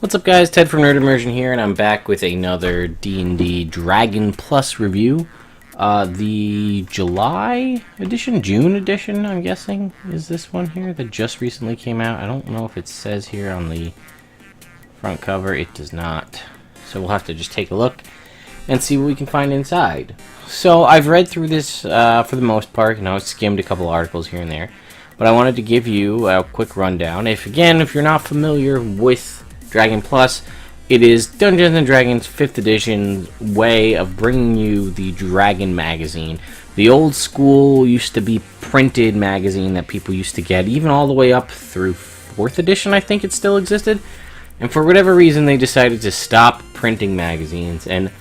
What's up, guys? Ted from Immersion here, and I'm back with another D&D Dragon Plus review. The July edition, June edition, I'm guessing, is this one here that just recently came out. I don't know if it says here on the front cover. It does not. So we'll have to just take a look and see what we can find inside. So I've read through this for the most part. I skimmed a couple articles here and there. But I wanted to give you a quick rundown. If you're not familiar with Dragon Plus, it is Dungeons & Dragons 5th edition way of bringing you the Dragon magazine. The old school used to be printed magazine that people used to get, even all the way up through 4th edition, I think it still existed. And for whatever reason, they decided to stop printing magazines. And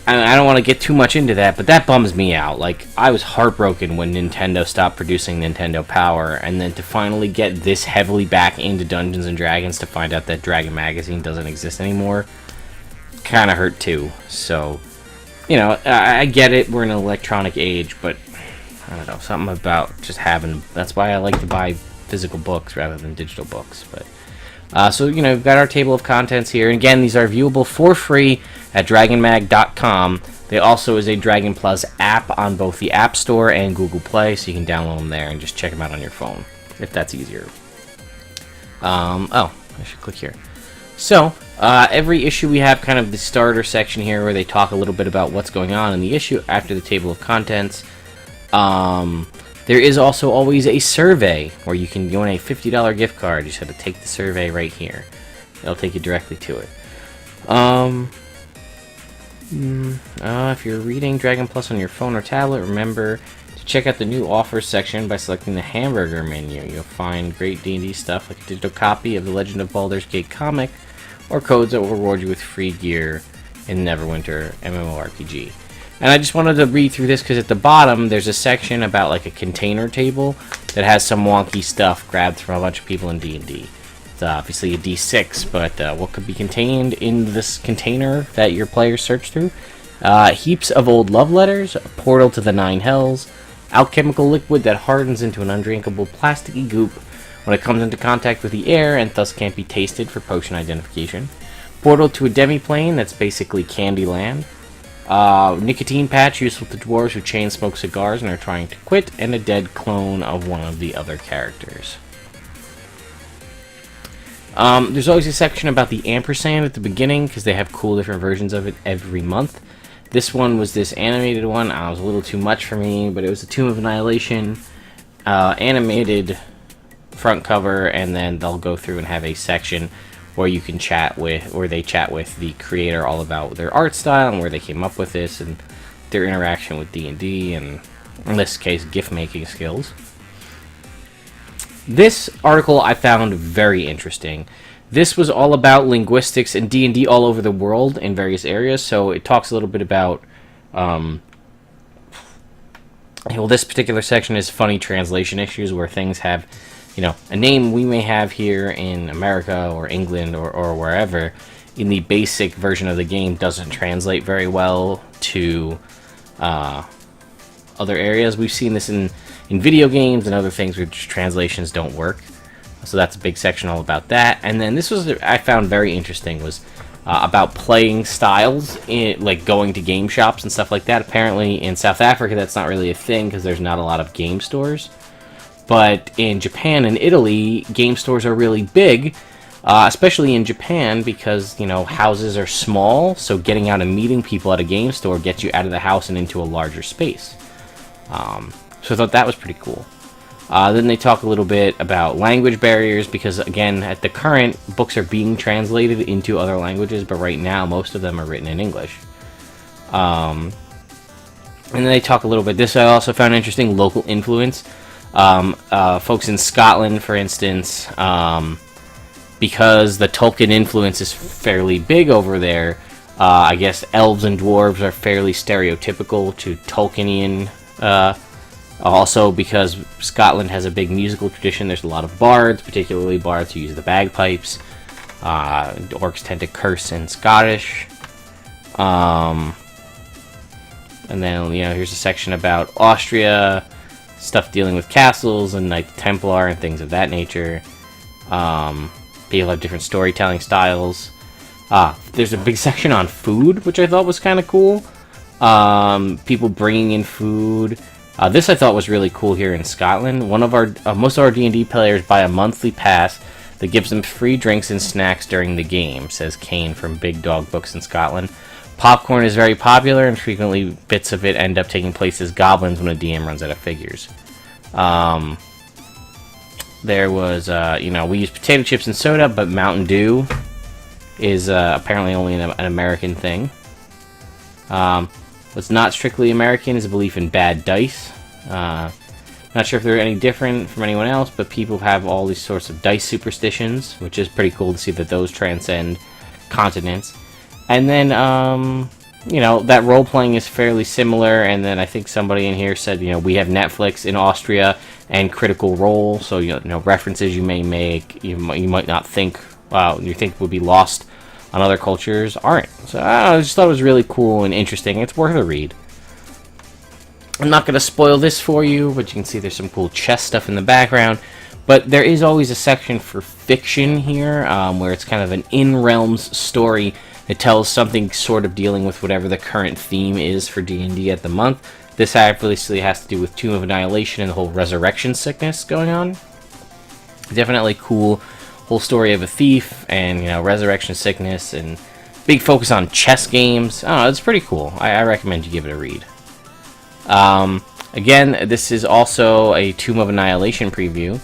I don't want to get too much into that, but that bums me out. Like, I was heartbroken when Nintendo stopped producing Nintendo Power, and then to finally get this heavily back into Dungeons & Dragons to find out that Dragon Magazine doesn't exist anymore, kind of hurt too. So, I get it, we're in an electronic age, but, I don't know, something about just having... That's why I like to buy physical books rather than digital books, but... we've got our table of contents here. And again, these are viewable for free at dragonmag.com. There also is a Dragon Plus app on both the App Store and Google Play, so you can download them there and just check them out on your phone, if that's easier. I should click here. So, every issue we have kind of the starter section here where they talk a little bit about what's going on in the issue after the table of contents. There is also always a survey where you can win a $50 gift card. You just have to take the survey right here. It'll take you directly to it. If you're reading Dragon Plus on your phone or tablet, remember to check out the new offers section by selecting the hamburger menu. You'll find great D&D stuff like a digital copy of the Legend of Baldur's Gate comic or codes that will reward you with free gear in Neverwinter MMORPG. And I just wanted to read through this because at the bottom there's a section about like a container table that has some wonky stuff grabbed from a bunch of people in D&D. It's obviously a D6, but what could be contained in this container that your players search through? Heaps of old love letters, a portal to the 9 hells, alchemical liquid that hardens into an undrinkable plasticky goop when it comes into contact with the air and thus can't be tasted for potion identification, portal to a demiplane that's basically Candyland, nicotine patch useful to dwarves who chain smoke cigars and are trying to quit, and a dead clone of one of the other characters. There's always a section about the ampersand at the beginning because they have cool different versions of it every month. This one was this animated one. It was a little too much for me, but it was the Tomb of Annihilation animated front cover, and then they'll go through and have a section where you can chat with, or they chat with the creator all about their art style and where they came up with this and their interaction with D&D and, in this case, gift making skills. This article I found very interesting. This was all about linguistics and D&D all over the world in various areas, so it talks a little bit about, this particular section is funny translation issues where things have, a name we may have here in America or England or wherever in the basic version of the game doesn't translate very well to other areas. We've seen this in video games and other things where translations don't work. So that's a big section all about that. And then this was, I found very interesting, was about playing styles, like going to game shops and stuff like that. Apparently in South Africa that's not really a thing because there's not a lot of game stores. But in Japan and Italy, game stores are really big, especially in Japan because, houses are small, so getting out and meeting people at a game store gets you out of the house and into a larger space. So I thought that was pretty cool. Then they talk a little bit about language barriers because, again, at the current, books are being translated into other languages, but right now most of them are written in English. And then they talk a little bit, this I also found interesting, local influence. Folks in Scotland, for instance, because the Tolkien influence is fairly big over there, I guess elves and dwarves are fairly stereotypical to Tolkienian. Also, because Scotland has a big musical tradition, there's a lot of bards, particularly bards who use the bagpipes. Orcs tend to curse in Scottish. And then, here's a section about Austria, stuff dealing with castles and Knight Templar and things of that nature. People have different storytelling styles. There's a big section on food, which I thought was kind of cool. People bringing in food. This I thought was really cool here in Scotland. Most of our D&D players buy a monthly pass that gives them free drinks and snacks during the game, says Kane from Big Dog Books in Scotland. Popcorn is very popular, and frequently bits of it end up taking place as goblins when a DM runs out of figures. There was, we use potato chips and soda, but Mountain Dew is apparently only an American thing. What's not strictly American is a belief in bad dice. Not sure if they're any different from anyone else, but people have all these sorts of dice superstitions, which is pretty cool to see that those transcend continents. And then, that role-playing is fairly similar, and then I think somebody in here said, we have Netflix in Austria and Critical Role, so, references you may make, you might not think, you think would be lost on other cultures, aren't. So I just thought it was really cool and interesting. It's worth a read. I'm not going to spoil this for you, but you can see there's some cool chess stuff in the background. But there is always a section for fiction here, where it's kind of an in-realms story that tells something sort of dealing with whatever the current theme is for D&D at the month. This obviously has to do with Tomb of Annihilation and the whole resurrection sickness going on. Definitely cool whole story of a thief and, resurrection sickness and big focus on chess games. Oh, it's pretty cool. I recommend you give it a read. Again, this is also a Tomb of Annihilation preview,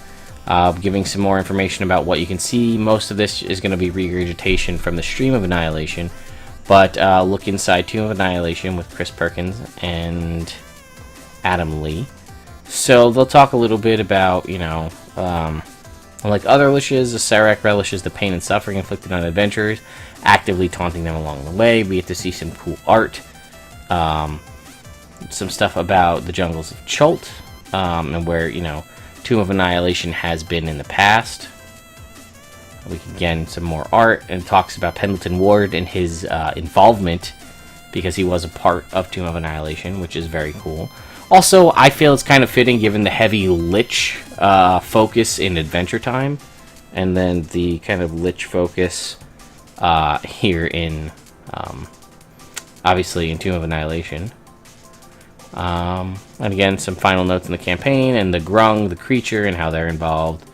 giving some more information about what you can see. Most of this is going to be regurgitation from the stream of Annihilation, but look inside Tomb of Annihilation with Chris Perkins and Adam Lee. So they'll talk a little bit about, like other liches, the Sarek relishes the pain and suffering inflicted on adventurers, actively taunting them along the way. We get to see some cool art. Some stuff about the jungles of Chult, and where, Tomb of Annihilation has been in the past. We can get some more art, and talks about Pendleton Ward and his involvement, because he was a part of Tomb of Annihilation, which is very cool. Also, I feel it's kind of fitting given the heavy Lich focus in Adventure Time, and then the kind of Lich focus here in, obviously, in Tomb of Annihilation. And again, some final notes in the campaign, and the Grung, the creature, and how they're involved.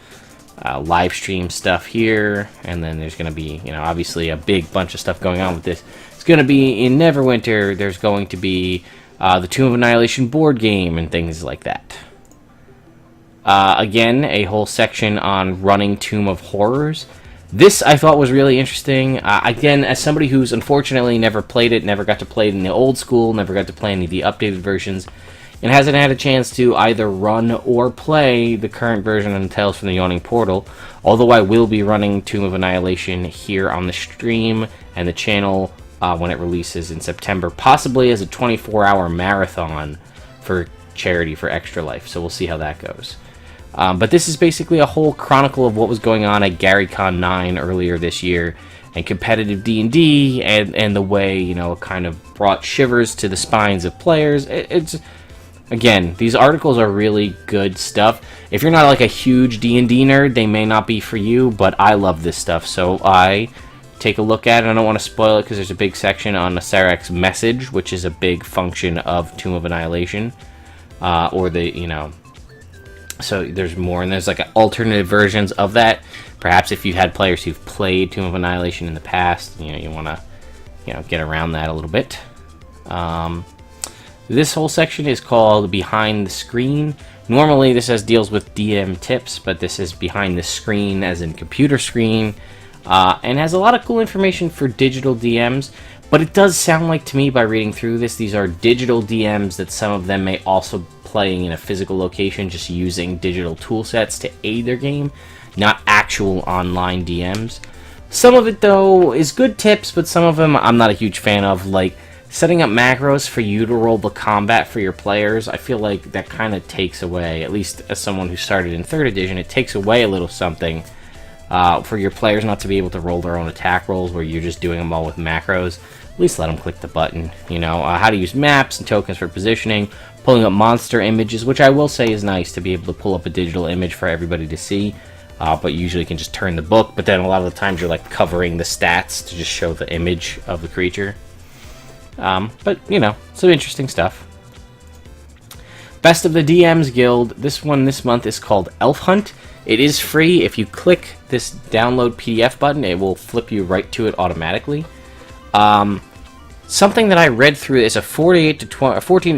Live stream stuff here, and then there's going to be, obviously a big bunch of stuff going on with this. It's going to be in Neverwinter, there's going to be the Tomb of Annihilation board game, and things like that. Again, a whole section on running Tomb of Horrors. This I thought was really interesting. Again, as somebody who's unfortunately never played it, never got to play it in the old school, never got to play any of the updated versions, and hasn't had a chance to either run or play the current version of Tales from the Yawning Portal, although I will be running Tomb of Annihilation here on the stream and the channel when it releases in September, possibly as a 24-hour marathon for charity for Extra Life, so we'll see how that goes. But this is basically a whole chronicle of what was going on at GaryCon 9 earlier this year, and competitive D&D, and the way, it kind of brought shivers to the spines of players. Again, these articles are really good stuff. If you're not like a huge D&D nerd, they may not be for you, but I love this stuff, so I take a look at it. I don't want to spoil it because there's a big section on the Sarek's message, which is a big function of Tomb of Annihilation, or the, so there's more, and there's like alternative versions of that. Perhaps if you've had players who've played Tomb of Annihilation in the past, you want to, get around that a little bit. This whole section is called Behind the Screen. Normally this deals with DM tips, but this is behind the screen as in computer screen, and has a lot of cool information for digital DMs. But it does sound like to me by reading through this, these are digital DMs that some of them may also playing in a physical location, just using digital tool sets to aid their game, not actual online DMs. Some of it, though, is good tips, but some of them I'm not a huge fan of, like setting up macros for you to roll the combat for your players. I feel like that kind of takes away, at least as someone who started in 3rd edition, it takes away a little something for your players not to be able to roll their own attack rolls where you're just doing them all with macros. At least let them click the button, how to use maps and tokens for positioning, pulling up monster images, which I will say is nice to be able to pull up a digital image for everybody to see. but you usually can just turn the book, but then a lot of the times you're like covering the stats to just show the image of the creature. But, you know, some interesting stuff. Best of the DMs Guild. This one this month is called Elf Hunt. It is free. If you click this download PDF button, it will flip you right to it automatically. Something that I read through is a 14 to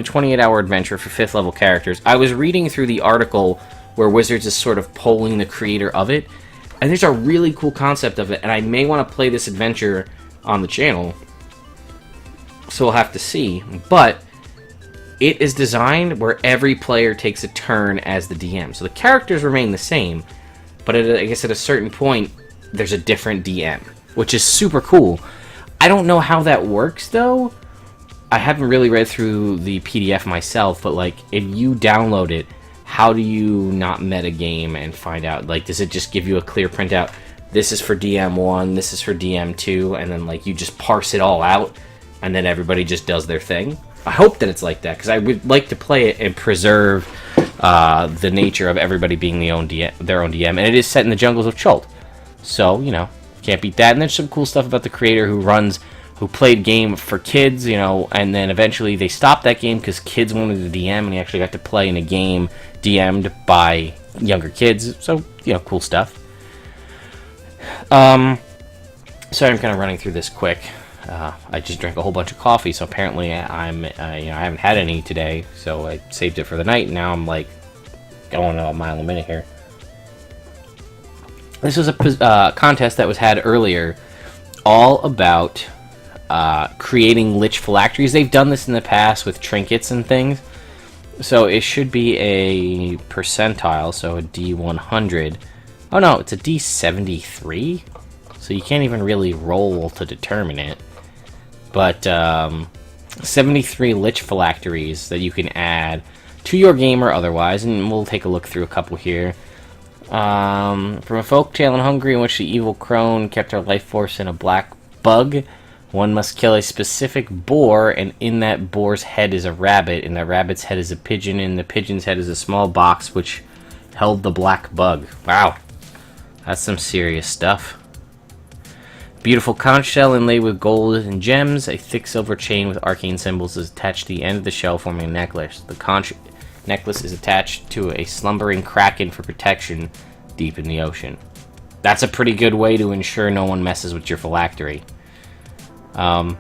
28 hour adventure for 5th level characters. I was reading through the article where Wizards is sort of polling the creator of it, and there's a really cool concept of it, and I may want to play this adventure on the channel, so we'll have to see. But it is designed where every player takes a turn as the DM. So the characters remain the same, but I guess at a certain point, there's a different DM, which is super cool. I don't know how that works, though. I haven't really read through the PDF myself, but, like, if you download it, how do you not metagame and find out? Like, does it just give you a clear printout? This is for DM1, this is for DM2, and then, like, you just parse it all out, and then everybody just does their thing? I hope that it's like that, because I would like to play it and preserve the nature of everybody being their own DM, and it is set in the jungles of Chult. So, you know, can't beat that. And there's some cool stuff about the creator who played game for kids, you know, and then eventually they stopped that game because kids wanted to DM, and he actually got to play in a game DM'd by younger kids. So, you know, cool stuff. Sorry, I'm kind of running through this quick. I just drank a whole bunch of coffee, so apparently you know, I haven't had any today, so I saved it for the night, and now I'm like going a mile a minute here. This was a contest that was had earlier, all about creating lich phylacteries. They've done this in the past with trinkets and things, so it should be a percentile, so a D100. Oh no, it's a D73, so you can't even really roll to determine it. But 73 lich phylacteries that you can add to your game or otherwise, and we'll take a look through a couple here. From a folktale in Hungary in which the evil crone kept her life force in a black bug, one must kill a specific boar, and in that boar's head is a rabbit, and the rabbit's head is a pigeon, and the pigeon's head is a small box which held the black bug. Wow, that's some serious stuff. Beautiful conch shell inlaid with gold and gems. A thick silver chain with arcane symbols is attached to the end of the shell, forming a necklace. The conch necklace is attached to a slumbering kraken for protection deep in the ocean. That's a pretty good way to ensure no one messes with your phylactery. The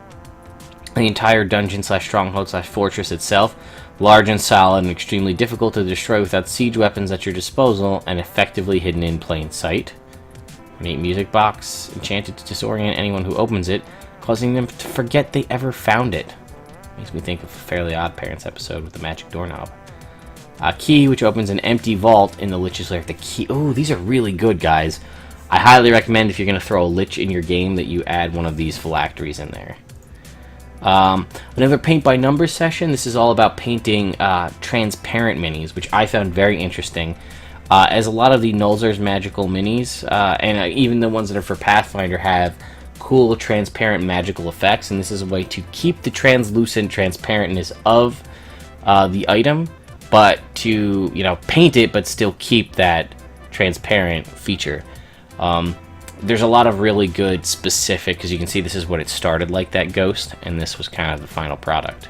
entire dungeon / stronghold / fortress itself, large and solid and extremely difficult to destroy without siege weapons at your disposal, and effectively hidden in plain sight. An 8 music box, enchanted to disorient anyone who opens it, causing them to forget they ever found it. Makes me think of a Fairly Odd Parents episode with the magic doorknob. A key which opens an empty vault in the Lich's Lair. The key. Oh, these are really good, guys. I highly recommend if you're going to throw a Lich in your game that you add one of these phylacteries in there. Another paint by numbers session. This is all about painting transparent minis, which I found very interesting. As a lot of the Nulzur's magical minis, and even the ones that are for Pathfinder, have cool transparent magical effects, and this is a way to keep the translucent transparentness of the item, but to, you know, paint it but still keep that transparent feature. There's a lot of really good specific, because you can see this is what it started like, that ghost, and this was kind of the final product.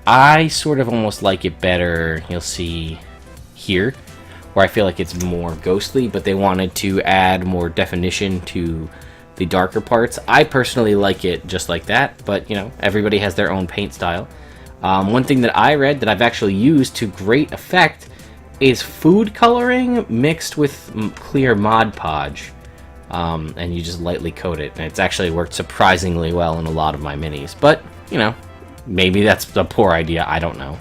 I sort of almost like it better, you'll see here, where I feel like it's more ghostly, but they wanted to add more definition to the darker parts. I personally like it just like that, but, you know, everybody has their own paint style. One thing that I read that I've actually used to great effect is food coloring mixed with clear Mod Podge, and you just lightly coat it, and it's actually worked surprisingly well in a lot of my minis, but, you know, maybe that's a poor idea, I don't know.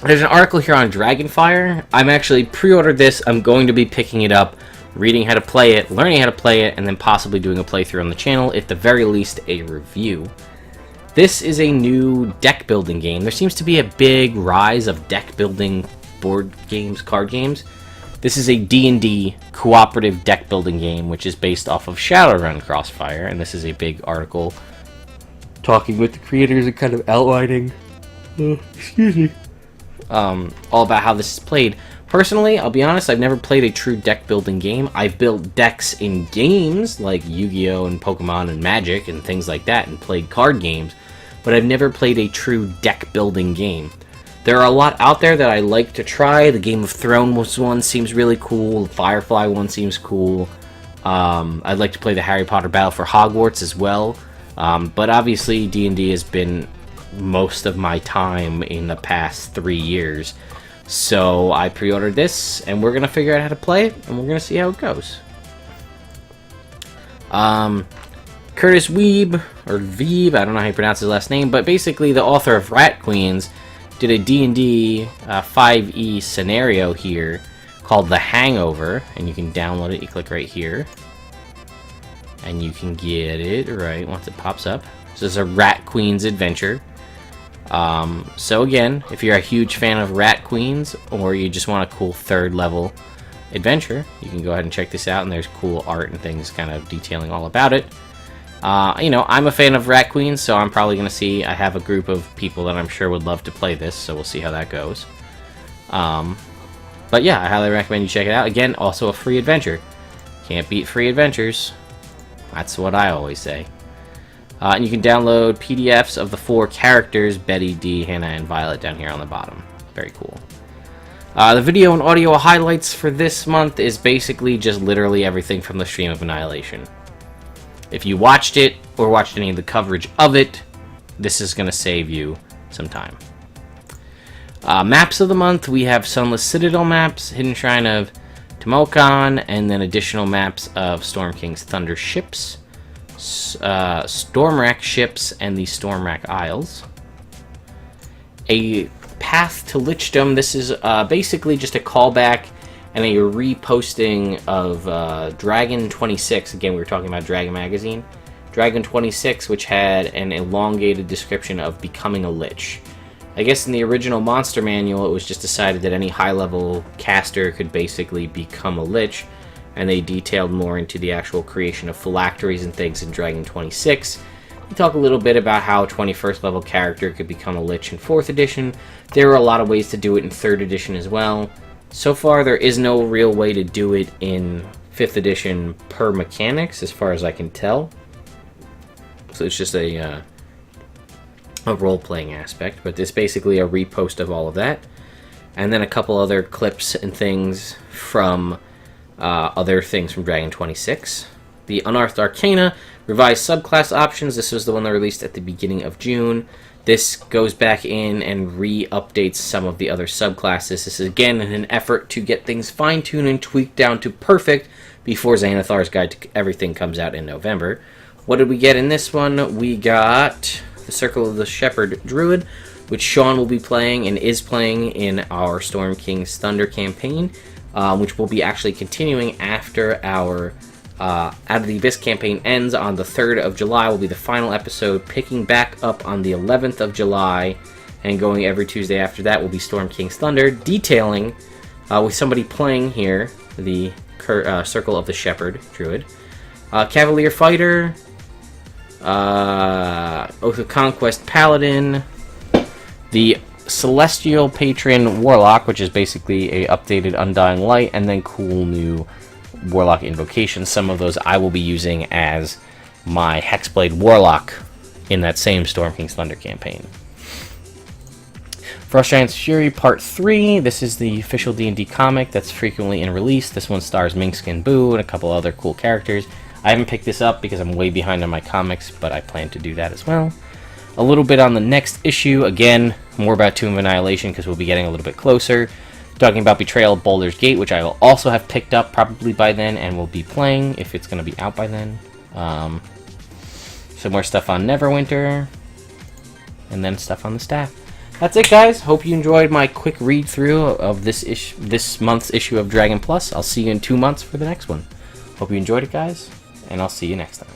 There's an article here on Dragonfire. I'm actually pre-ordered this. I'm going to be picking it up, reading how to play it, learning how to play it, and then possibly doing a playthrough on the channel, at the very least a review. This is a new deck building game. There seems to be a big rise of deck building board games, card games. This is a D&D cooperative deck building game, which is based off of Shadowrun Crossfire, and this is a big article talking with the creators and kind of outlining, excuse me, all about how this is played. Personally, I'll be honest, I've never played a true deck building game. I've built decks in games like Yu-Gi-Oh! And Pokemon and Magic and things like that, and played card games, but I've never played a true deck building game. There are a lot out there that I like to try. The Game of Thrones one seems really cool. The Firefly one seems cool. I'd like to play the Harry Potter Battle for Hogwarts as well. But obviously D&D has been most of my time in the past 3 years. So I pre-ordered this, and we're going to figure out how to play it, and we're going to see how it goes. Curtis Weeb, or Veeb, I don't know how you pronounce his last name, but basically the author of Rat Queens did a D&D 5e scenario here called The Hangover, and you can download it. You click right here, and you can get it right once it pops up. So this is a Rat Queens adventure. So again, if you're a huge fan of Rat Queens, or you just want a cool 3rd level adventure, you can go ahead and check this out, and there's cool art and things kind of detailing all about it. You know, I'm a fan of Rat Queens, so I'm probably going to see, I have a group of people that I'm sure would love to play this, so we'll see how that goes. But yeah, I highly recommend you check it out. Again, also a free adventure. Can't beat free adventures. That's what I always say. And you can download PDFs of the 4 characters, Betty, Dee, Hannah, and Violet, down here on the bottom. Very cool. The video and audio highlights for this month is basically just literally everything from the Tomb of Annihilation. If you watched it, or watched any of the coverage of it, this is going to save you some time. Maps of the month, we have Sunless Citadel maps, Hidden Shrine of Timokon, and then additional maps of Storm King's Thunder ships, Stormwrack ships, and the Stormwrack Isles. A Path to Lichdom, this is basically just a callback and a reposting of Dragon 26. Again, we were talking about Dragon Magazine. Dragon 26, which had an elongated description of becoming a Lich. I guess in the original Monster Manual, it was just decided that any high-level caster could basically become a Lich, and they detailed more into the actual creation of phylacteries and things in Dragon 26. We talk a little bit about how a 21st level character could become a Lich in 4th edition. There are a lot of ways to do it in 3rd edition as well. So far, there is no real way to do it in 5th edition per mechanics, as far as I can tell. So it's just a role-playing aspect, but it's basically a repost of all of that. And then a couple other clips and things from other things from Dragon 26. The Unearthed Arcana, revised subclass options. This was the one that released at the beginning of June. This goes back in and re-updates some of the other subclasses. This is again in an effort to get things fine-tuned and tweaked down to perfect before Xanathar's Guide to Everything comes out in November. What did we get in this one? We got the Circle of the Shepherd Druid, which Sean will be playing and is playing in our Storm King's Thunder campaign, which will be actually continuing after our Out of the Abyss campaign ends on the 3rd of July. Will be the final episode, picking back up on the 11th of July, and going every Tuesday after that will be Storm King's Thunder, detailing with somebody playing here the Circle of the Shepherd Druid. Cavalier Fighter, Oath of Conquest Paladin, the Celestial Patron Warlock, which is basically a updated Undying Light, and then cool new Warlock invocations. Some of those I will be using as my Hexblade Warlock in that same Storm King's Thunder campaign. Frost Giant's Fury Part 3. This is the official D&D comic that's frequently in release. This one stars Minkskin Boo and a couple other cool characters. I haven't picked this up because I'm way behind on my comics, but I plan to do that as well. A little bit on the next issue. Again, more about Tomb of Annihilation because we'll be getting a little bit closer. Talking about Betrayal of Baldur's Gate, which I will also have picked up probably by then and will be playing if it's going to be out by then. Some more stuff on Neverwinter, and then stuff on the staff. That's it, guys. Hope you enjoyed my quick read-through of this month's issue of Dragon Plus. I'll see you in 2 months for the next one. Hope you enjoyed it, guys, and I'll see you next time.